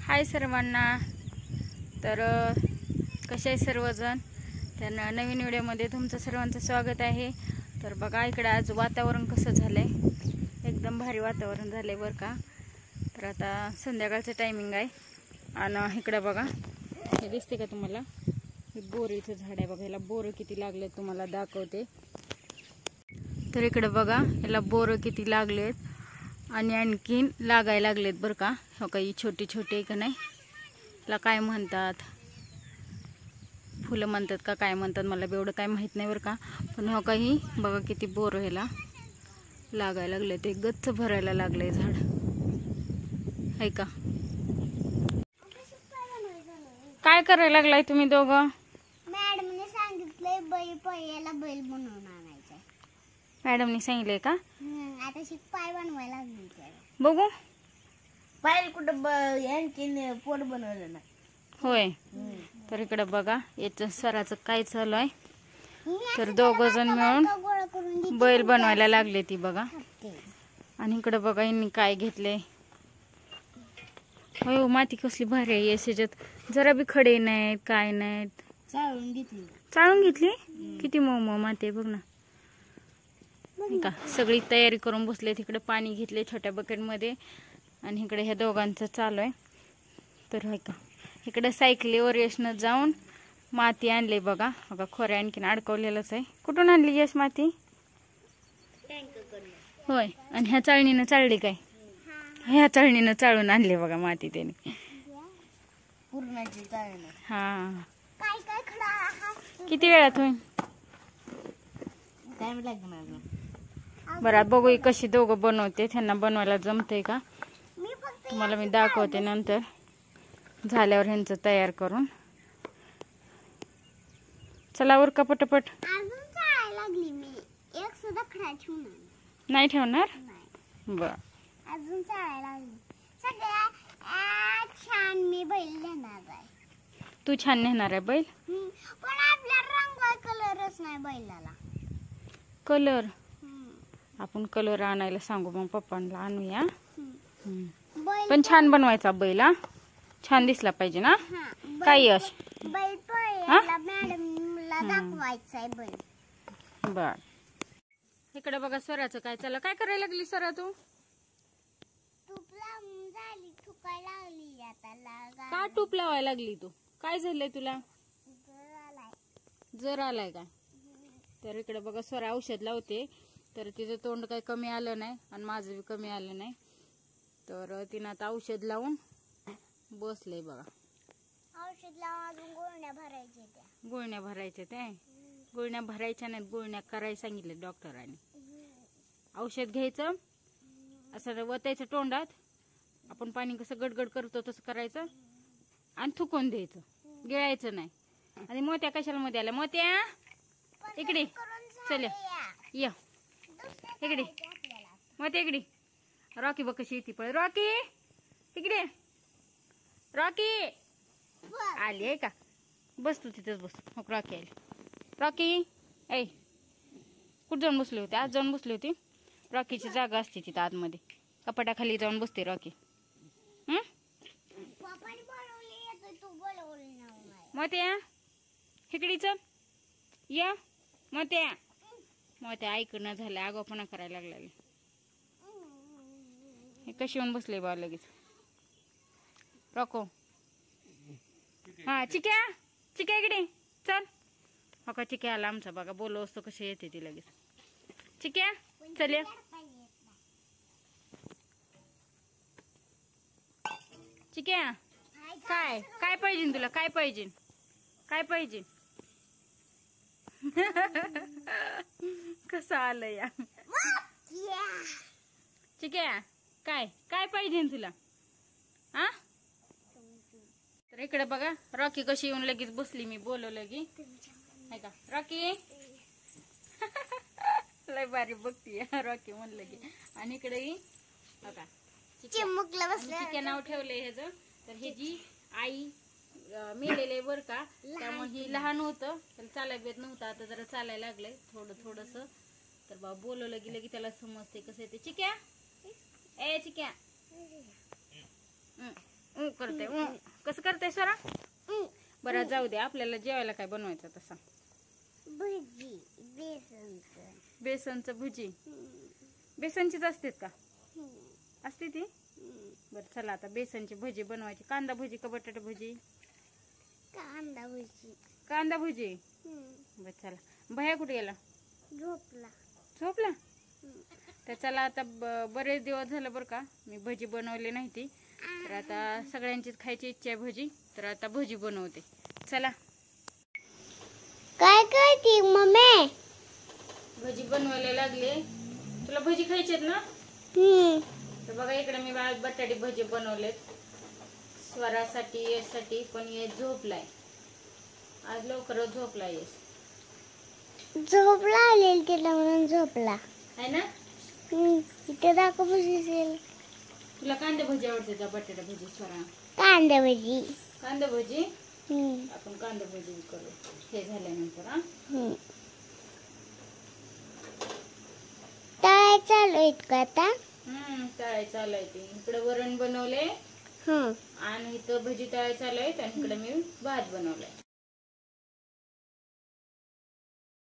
हाय सर्वांना. तर कसे आहे सर्वजण. तर नवीन व्हिडिओमध्ये तुमचं सर्वांचं स्वागत आहे. तर बघा इकडे आज वातावरण कसं झालंय, एकदम भारी वातावरण झालंय बरं का. तर आता संध्याकाळचं टायमिंग आहे आणि इकडे बघा हे दिसते का तुम्हाला, हे बोरीचं झाड आहे बघा. याला बोरं किती लागले तुम्हाला दाखवते. तर इकडे बघा याला बोरं किती लागलेत आणि आणखीन लागायला लागलेत बरं का. हो काही छोटी छोटी आहे का नाही, त्याला काय म्हणतात, फुलं म्हणतात का काय म्हणतात मला एवढं काय माहित नाही बरं का. पण हो काही बघा किती बोरं ह्याला लागायला लागले, ते गच्च भरायला लागले झाड आहे का. काय करायला लागलाय तुम्ही दोघं? मॅडमने सांगितलंय बैल पहिल्याला बैल बनवून आणायचं. मॅडमने सांगितलंय का? आता पाय बनवायला लागली. बघू पाय कुठं यांची पोट बनवलं ना. होय. तर इकडे बघा याचं स्वराचं काय चालू आहे. तर दोघं जण मिळून बैल बनवायला लागले ती बघा. आणि इकडे बघा यांनी काय घेतले. हो माती कसली भारी आहे. याच्यात जरा बी खडे नाहीत काय नाहीत. चाळून घेतली किती मऊ माती आहे बघ ना. का सगळी तयारी करून बसले. तिकडे पाणी घेतले छोट्या बकेट मध्ये आणि इकडे ह्या दोघांचं चालू आहे. तर होय का इकडे सायकलीवर यशनं जाऊन माती आणले बघा. बघा खोऱ्या आणखीन अडकवलेलंच आहे. कुठून आणली यश माती? होय. आणि ह्या चाळणीनं चालली काय? ह्या चाळणीनं चाळून आणले बघा माती त्याने. हा किती वेळात होईल? बरं बघू कशी दोघं बनवते. त्यांना बनवायला जमते का तुम्हाला मी दाखवते नंतर झाल्यावर ह्यांचं तयार करून. चला वर का पटपट. नाही ठेवणार बर. अजून चाळायला छान मी बैल नेणार आहे. तू छान नेणार आहे बैल. पण आपल्या रंग कलरच नाही बैलाला. कलर आपण कलर आणायला सांगू मग पप्पांना आणूया. पण छान बनवायचा बैल. हा छान दिसला पाहिजे ना. काय यश बैल मॅडमला दाखवायचा आहे बैल. बर इकडे बघा स्वराचं काय चाललं. काय करायला लागली स्वरा तू? तूप लावून झाली ठुकायला लागली. आता का तूप लावायला लागली तू? काय झालंय तुला? जर आलाय का? तर इकडे बघा स्वरा औषध लावते. तर तिचं तोंड काही कमी आलं नाही आणि माझं बी कमी आलं नाही. तर तिनं आता औषध लावून बसलंय बघा. औषध लावून अजून गुळण्या भरायच्या. त्या गुळण्या भरायच्या. त्या गुळण्या भरायच्या नाहीत, गुळण्या करायला सांगितले डॉक्टरांनी. औषध घ्यायचं असं वतायचं तोंडात. आपण पाणी कसं गडगड करतो तसं करायचं आणि थुकून द्यायचं. गिळायचं नाही. आणि मोत्या कशाला मध्ये आल्या? मोत्या इकडे चल या इकडे. मोत्या इकडे. रॉकी बघ कशी येते पळ. रॉकी इकडे. रॉकी आली आहे का? बस तू तिथेच बस. हो रॉकी आली. रॉकी ऐ कुठं जाऊन बसली होती? आज जाऊन बसली होती. रॉकीची जागा असते तिथं आतमध्ये. कपाटाखाली जाऊन बसते रॉकी. मोत्या इकडे चल या. मोत्या ऐकणं झालं. आगाऊपणा करायला लागला. हे कशी येऊन बसले बा लगेच. रॉको हा चिक्या चिक्या इकडे चल. हो का चिक्या आला आमचा बघा. बोललो असतो कशी येते ती लगेच. चिक्या चल या. चिक्या काय काय पाहिजे तुला? काय पाहिजे? काय पाहिजे? कसं आलं या चिक्या. काय काय पाहिजे तुला? हा तर इकडे बघा रॉकी कशी येऊन लगेच बसली. मी बोलवलं की आहे का रॉकी. लय भारी बघती रॉकी म्हणलं की. आणि इकडे बघा चिक्या नाव ठेवलंय ह्याचं. तर हे जी आई मेलेले बर का, त्यामुळे ही लहान होतं त्याला चालायला येत नव्हतं. आता जरा चालायला लागलंय थोडस. तर बाबा बोलवलं गेलं की त्याला समजते कसं येते. चिक्या ए चिक्या कर करते कसं करते स्वरा? बरं जाऊ दे, आपल्याला जेवायला काय बनवायचं तसा? भजी बेसनचं. बेसनचं भजी. बेसनचीच असते का? असते ती? बरं चला आता बेसनची भजी बनवायची. कांदा भजी का बटाटा भजी? कांदा भजी. कांदा भजी. बरं चला. भैया कुठे गेला? झोपला. झोपला? तर चला आता बरेच दिवस झालं बरं का मी भजी बनवली नाही ती, तर आता सगळ्यांचीच खायची इच्छा आहे भजी, तर आता भजी बनवते. चला. काय करते मम्मी? भजी बनवायला लागले. तुला भजी खायची आहेत ना? तर बघा इकडे मी बटाटे भजी बनवलेत स्वरासाठी, यासाठी. पण ये झोपलाय आज, लवकरच झोपलाय. झोपला आलेल तिला म्हणून झोपला आहे ना? इथे दाखव भजी. तुला कांदा भजी आवडते का बटाटा भजी स्वरा? कांदा भजी. कांदा भजी. आपण कांदा भजी करू हे झाल्यानंतर. काय चालू आहेत का आता? तळाय चालू आहे. ते इकडे वरण बनवले आणि इथं भजी तळाय चालू आहेत आणि इकडे मी भात बनवलाय.